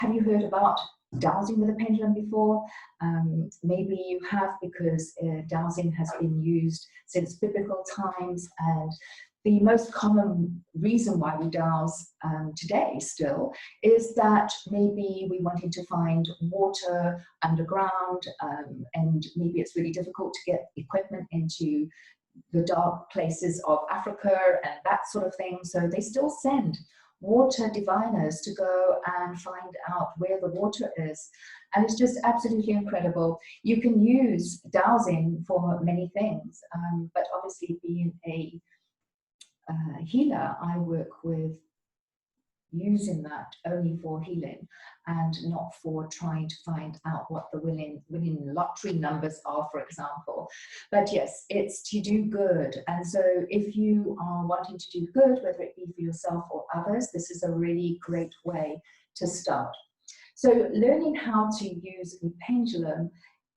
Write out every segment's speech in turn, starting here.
Have you heard about dowsing with a pendulum before? Maybe you have, because dowsing has been used since biblical times, and the most common reason why we dowse today still is that maybe we wanted to find water underground, and maybe it's really difficult to get equipment into the dark places of Africa and that sort of thing. So they still send water diviners to go and find out where the water is. And it's just absolutely incredible. You can use dowsing for many things, but obviously being a healer, I work with using that only for healing and not for trying to find out what the winning lottery numbers are, for example. But yes, it's to do good. And so if you are wanting to do good, whether it be for yourself or others, this is a really great way to start. So learning how to use a pendulum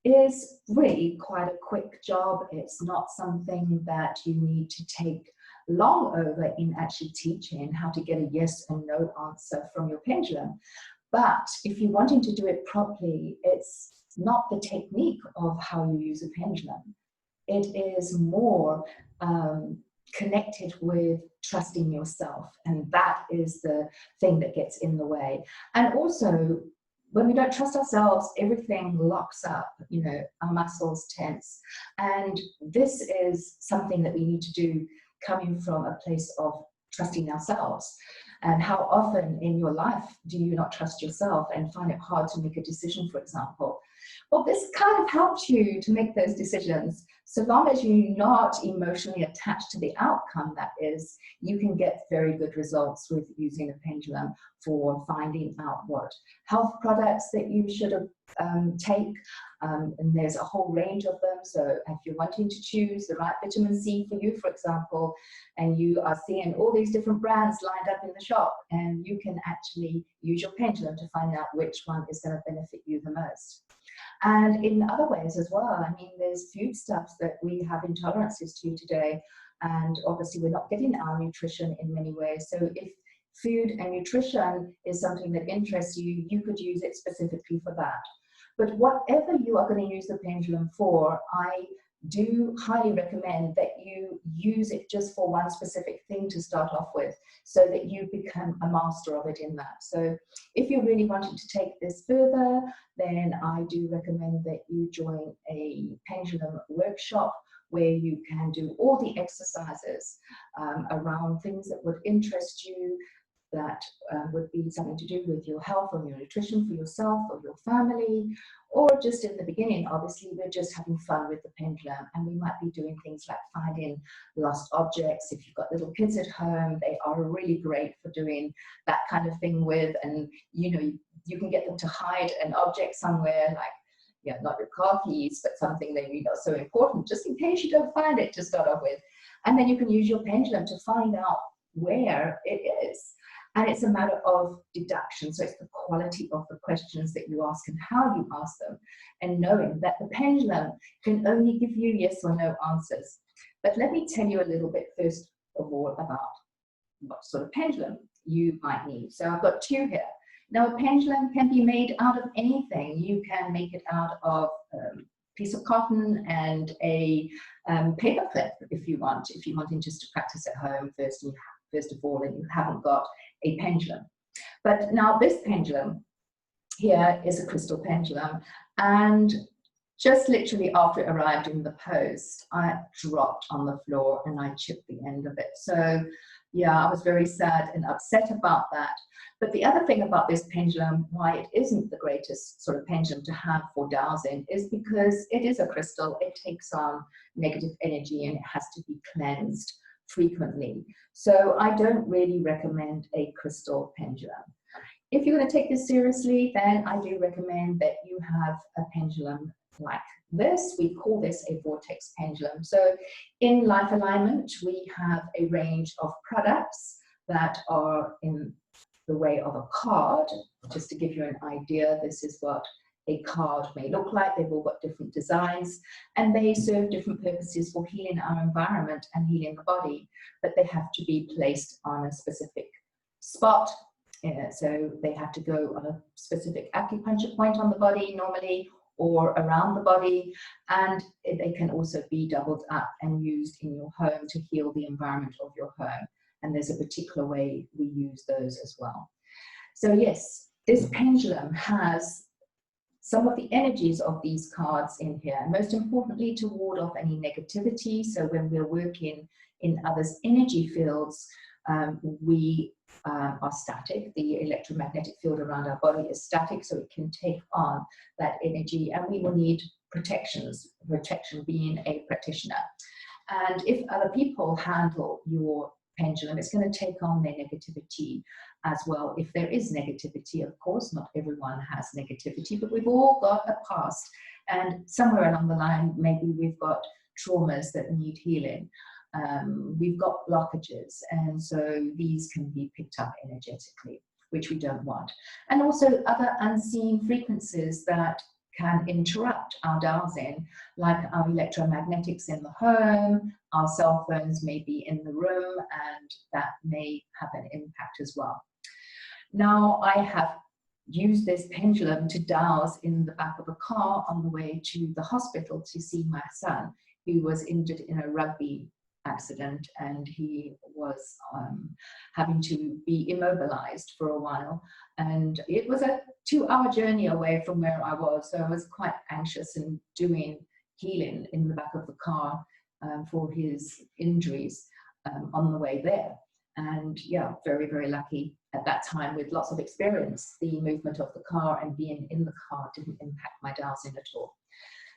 is really quite a quick job. It's not something that you need to take long over in actually teaching how to get a yes and no answer from your pendulum. But if you're wanting to do it properly, it's not the technique of how you use a pendulum. It is more connected with trusting yourself, and that is the thing that gets in the way. And also, when we don't trust ourselves, everything locks up, you know, our muscles tense. And this is something that we need to do coming from a place of trusting ourselves. And how often in your life do you not trust yourself and find it hard to make a decision, for example? Well, this kind of helps you to make those decisions. So long as you're not emotionally attached to the outcome, that is, you can get very good results with using a pendulum for finding out what health products that you should take. And there's a whole range of them. So if you're wanting to choose the right vitamin C for you, for example, and you are seeing all these different brands lined up in the shop, and you can actually use your pendulum to find out which one is going to benefit you the most. And in other ways as well, I mean, there's foodstuffs that we have intolerances to today, and obviously we're not getting our nutrition in many ways. So if food and nutrition is something that interests you, you could use it specifically for that. But whatever you are going to use the pendulum for, I do highly recommend that you use it just for one specific thing to start off with, so that you become a master of it in that. So if you're really wanting to take this further, then I do recommend that you join a pendulum workshop where you can do all the exercises around things that would interest you, that would be something to do with your health or your nutrition for yourself or your family, or just in the beginning, obviously, we're just having fun with the pendulum, and we might be doing things like finding lost objects. If you've got little kids at home, they are really great for doing that kind of thing with, and you know, you can get them to hide an object somewhere, like, yeah, not your car keys, but something maybe not so important, just in case you don't find it to start off with. And then you can use your pendulum to find out where it is. And it's a matter of deduction. So it's the quality of the questions that you ask and how you ask them, and knowing that the pendulum can only give you yes or no answers. But let me tell you a little bit first of all about what sort of pendulum you might need. So I've got two here. Now, a pendulum can be made out of anything. You can make it out of a piece of cotton and a paper clip if you want, if you're wanting just to practice at home first of all, and you haven't got a pendulum. But now this pendulum here is a crystal pendulum, and just literally after it arrived in the post, I dropped on the floor and I chipped the end of it. So yeah, I was very sad and upset about that. But the other thing about this pendulum, why it isn't the greatest sort of pendulum to have for dowsing, is because it is a crystal. It takes on negative energy and it has to be cleansed frequently. So I don't really recommend a crystal pendulum. If you're going to take this seriously, then I do recommend that you have a pendulum like this. We call this a vortex pendulum. So in Life Alignment, we have a range of products that are in the way of a card. Just to give you an idea, this is what a card may look like. They've all got different designs, and they serve different purposes for healing our environment and healing the body, but they have to be placed on a specific spot So they have to go on a specific acupuncture point on the body normally, or around the body, and they can also be doubled up and used in your home to heal the environment of your home. And there's a particular way we use those as well. So yes, this pendulum has some of the energies of these cards in here, and most importantly to ward off any negativity. So when we're working in others' energy fields, we are static. The electromagnetic field around our body is static, so it can take on that energy, and we will need protections, protection being a practitioner. And if other people handle your pendulum, it's going to take on their negativity as well. If there is negativity, of course, not everyone has negativity, but we've all got a past, and somewhere along the line, maybe we've got traumas that need healing. We've got blockages, and so these can be picked up energetically, which we don't want. And also other unseen frequencies that can interrupt our dowsing, like our electromagnetics in the home, our cell phones may be in the room, and that may have an impact as well. Now, I have used this pendulum to dowse in the back of a car on the way to the hospital to see my son, who was injured in a rugby accident, and he was having to be immobilized for a while, and it was a 2-hour journey away from where I was, so I was quite anxious and doing healing in the back of the car for his injuries on the way there. And yeah, very, very lucky at that time with lots of experience. The movement of the car and being in the car didn't impact my dowsing at all.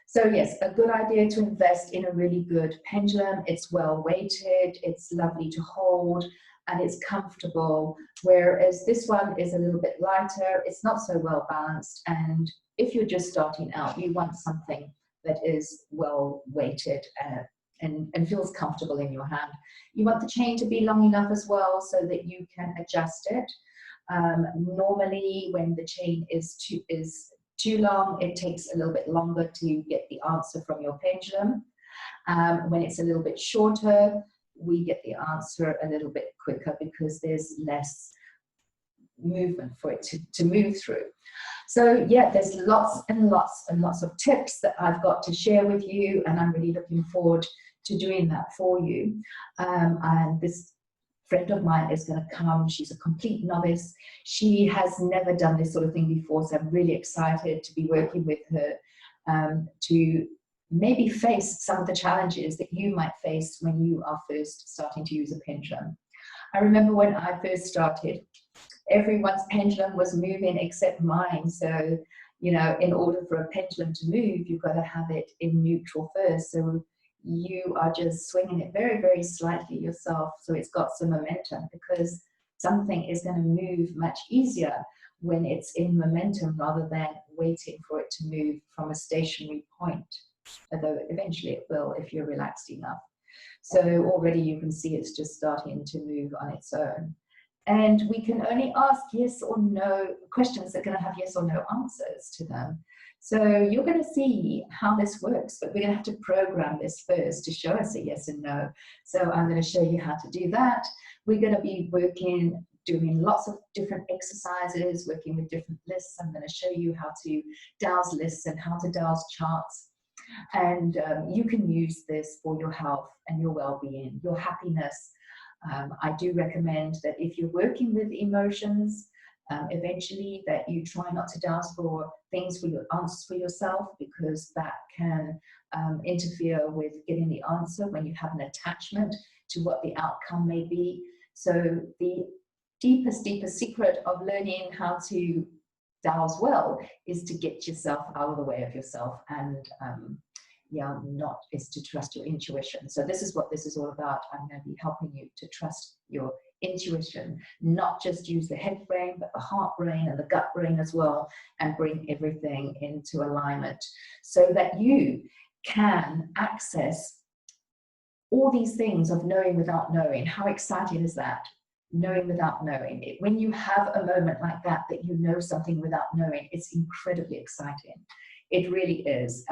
So yes, a good idea to invest in a really good pendulum. It's well weighted, it's lovely to hold, and it's comfortable, whereas this one is a little bit lighter, it's not so well balanced, and if you're just starting out, you want something that is well weighted and feels comfortable in your hand. You want the chain to be long enough as well so that you can adjust it. Normally, when the chain is too long, it takes a little bit longer to get the answer from your pendulum. When it's a little bit shorter, we get the answer a little bit quicker because there's less movement for it to move through. So yeah, there's lots and lots and lots of tips that I've got to share with you, and I'm really looking forward to doing that for you. And this friend of mine is going to come. She's a complete novice. She has never done this sort of thing before, so I'm really excited to be working with her to maybe face some of the challenges that you might face when you are first starting to use a pendulum. I remember when I first started, everyone's pendulum was moving except mine. So, you know, in order for a pendulum to move, you've got to have it in neutral first. So you are just swinging it very, very slightly yourself, so it's got some momentum, because something is going to move much easier when it's in momentum rather than waiting for it to move from a stationary point, although eventually it will if you're relaxed enough. So already you can see it's just starting to move on its own. And we can only ask yes or no questions that are going to have yes or no answers to them. So you're going to see how this works, but we're going to have to program this first to show us a yes and no. So I'm going to show you how to do that. We're going to be doing lots of different exercises, working with different lists. I'm going to show you how to dowse lists and how to dowse charts. And you can use this for your health and your well-being, your happiness. I do recommend that if you're working with emotions, eventually that you try not to dowse for things for your answers for yourself, because that can interfere with getting the answer when you have an attachment to what the outcome may be. So the deepest secret of learning how to dowse well is to get yourself out of the way of yourself, and is to trust your intuition. So this is what this is all about. I'm going to be helping you to trust your intuition, not just use the head brain, but the heart brain and the gut brain as well, and bring everything into alignment so that you can access all these things of knowing without knowing. How exciting is that? Knowing without knowing. When you have a moment like that, that you know something without knowing, it's incredibly exciting. It really is.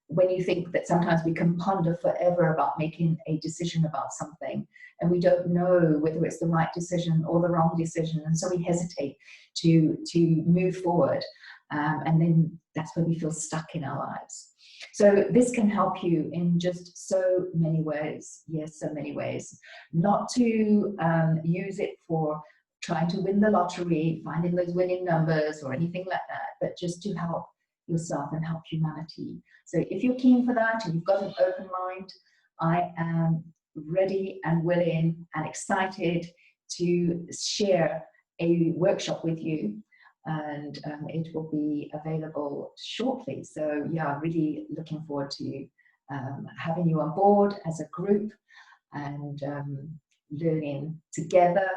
When you think that sometimes we can ponder forever about making a decision about something, and we don't know whether it's the right decision or the wrong decision, and so we hesitate to move forward, and then that's when we feel stuck in our lives. So this can help you in just so many ways. Yes, so many ways. Not to use it for trying to win the lottery, finding those winning numbers or anything like that, but just to help yourself and help humanity. So if you're keen for that and you've got an open mind, I am ready and willing and excited to share a workshop with you, and it will be available shortly. So yeah, really looking forward to having you on board as a group, and learning together,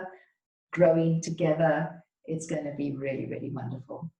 growing together. It's going to be really, really wonderful.